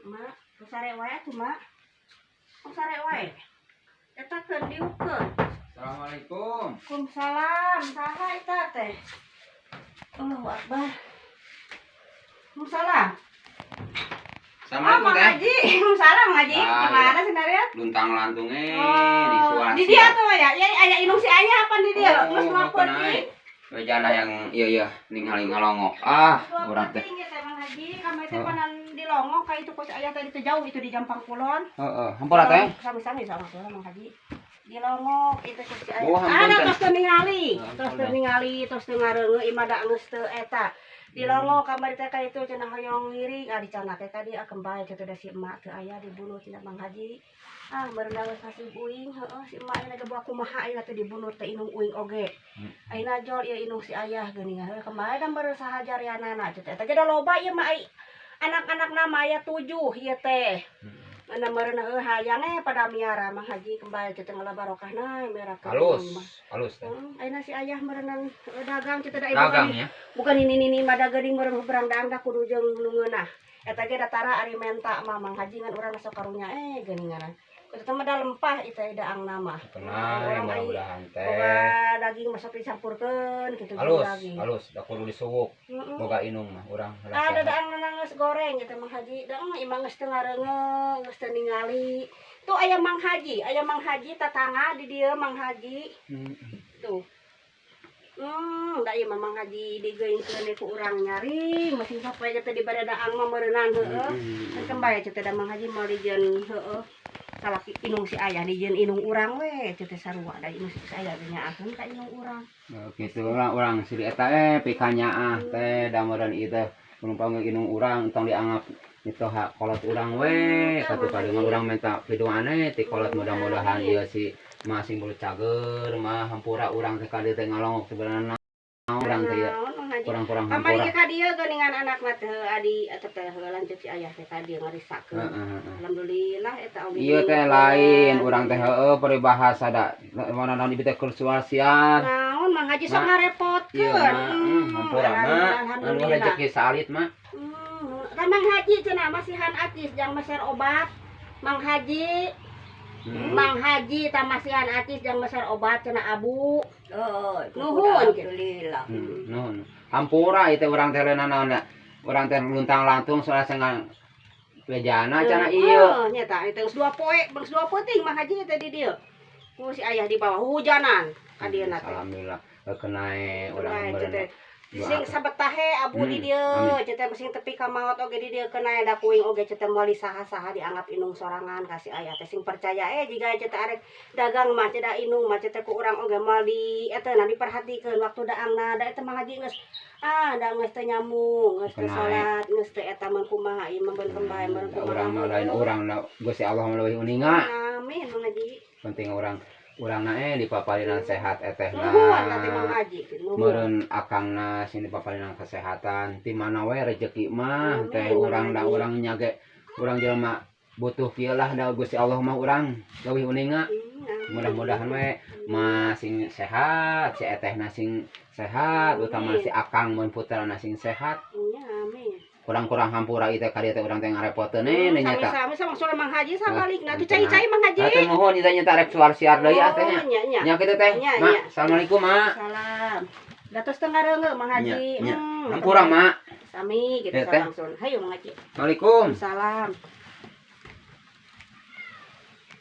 Mak, sare wae atuh, Mak. Sare wae. Eta keun diukeun. Assalamualaikum. Waalaikumsalam. Saha eta teh? Allahu Akbar. Waalaikumsalam. Assalamualaikum teh. Haji. Waalaikumsalam Haji. Gimana sih Dariat? Luntang lantungnya di Oh, Suasi. di dia tuh ya. Ya aya inung si ayah apa di dia? Geus lapor kenai. nih. Wejana yang iya ningali ngalongok. Ah, urang teh. Haji, kami teh panan di Longok ka itu ku si ayah teh di jauh itu di Jampang Kulon. Heeh, hampura teh. Sami-sami sama Mang Haji. Di Longok itu ku si ayah. Oh, hampun, teh. Tos teu ningali. Oh, Tos teu hampun, ningali, tos teu ngareungeun imada geus teu eta. Di Longok kamari teh ka itu cenah hoyong ngiring dicana teh tadi kembali teh da si emak teu aya dibunuh cenah Mang Haji. Ah berenang kasih uing heeh si emak aya geus kumaha ayeuna teh dibunuh teh inung uing oge. Ayeuna jol ieu inung si ayah geuningan kembali dan berusaha jarianana teh eta ge da loba ieu mah anak-anakna mah aya 7 ieu teh. Ana meureunna hayang pada miara Mang Haji kembali teh ngala barokahna miara Halus teh. Ayeuna si ayah meureunang dagang teh da Dagang ya. bukan ini mada geuning meureun berang daang da kudu jeung nungeunah. Eta ge datara ari menta mah Mang Haji ngan urang sok karunya geuninganan. Eta mah da lempah itu daangna mah. Kenai mudah-mudahan teh. Boga daging masa dicampurkeun kitu daging. Halus, da kudu disuwuk. Boga inung mah urang Ada daangna geus goreng gitu Mang Haji. Da imang geus teu ngareungeun, geus teu ningali. Tuh aya Mang Haji tatangga di dieu Mang Haji. Tuh. Da ieu Mang Haji digeuingkeun ku urang nyari, masih sampai teh di bade daang mah meureunang heueuh. Kan kembali teh da Mang Haji mau dijieun heueuh. Salaki inung si ayah dijieun inung urang we teh sarua da inung si ayah nyaakeun ka inung urang. Kitu urang si eta pikanyaah teh da meureun ieu teh penumpang inung urang tong dianggap itu hak kolot urang we satu kali urang minta pidoane ti kolot mudah-mudahan ieu si masing bulu cager mah hampura urang teh ka dieu teh ngalongok sebenarnya urang teh kurang-kurang hampura. Kamari ka dieu geuningan anakna teh adi eta teh lanjut si ayah teh ka dieu ngarisakeun. Alhamdulillah eta oge. Ieu teh lain urang teh heueuh peribahasa da mana naon ieu teh kursuasian. Naon Mang Haji sok ngarepotkeun. Hampura mah anu rezeki salit mah. Kan Mang Haji cenah masihan atis jang meser obat. Mang Haji Mang Haji tamasihan atis jang meser obat cenah Abu. Nuhun alhamdulillah. Nuhun. Hampura ieu teh urang teh leunana naon ya. Urang teh luntang lantung soalnya sengang wejana cenah ieu. Nya tah eta geus 2 poe, geus 2 peuting Mang Haji teh di dieu. Ku si ayah di bawah hujanan ka dieu na teh. Alhamdulillah kenae urang meureun. Sing sabetahe Abu di dieu, cenah sing tepi ka maot oge di dieu kenae da kuing oge cenah moali saha-saha dianggap inung sorangan ka si ayah teh sing percaya jiga cenah arek dagang mah cenah inung mah cenah ku urang oge moali eta na diperhatikeun waktu daangna da eta Mang Haji geus da geus teu nyambung, geus teu salat, geus teu eta mah kumaha ieu mah beun kembali meureun kumaha. Urang mah lain urang Gusti Allah mah leuwih uninga. Amin Mang Haji. Penting urangna dipapalinan sehat etehna. Meureun akangna sing dipapalinan kesehatan. Ti mana we rezeki mah teh urang da urang nyage urang jelema butuh kieu lah da Gusti Allah mah urang leuwih uninga. Mudah-mudahan we masing sehat, si etehna sing sehat, utama si akang mun puterana sing sehat. Amin. Kurang-kurang hampura ieu teh ka dieu teh urang teh ngarepoteun nya teh. Sama sama Mang Haji sabalikna teh cai-cai Mang Haji. Atuh nuhun ieu teh nya rek suar siar deui teh nya. Nya kitu teh. Mak, assalamualaikum mak. Salam. Datos teu ngareungeun Mang Haji. Hampura mak. Sami gitu langsung. Hayu Mang Haji. Assalamualaikum. Salam.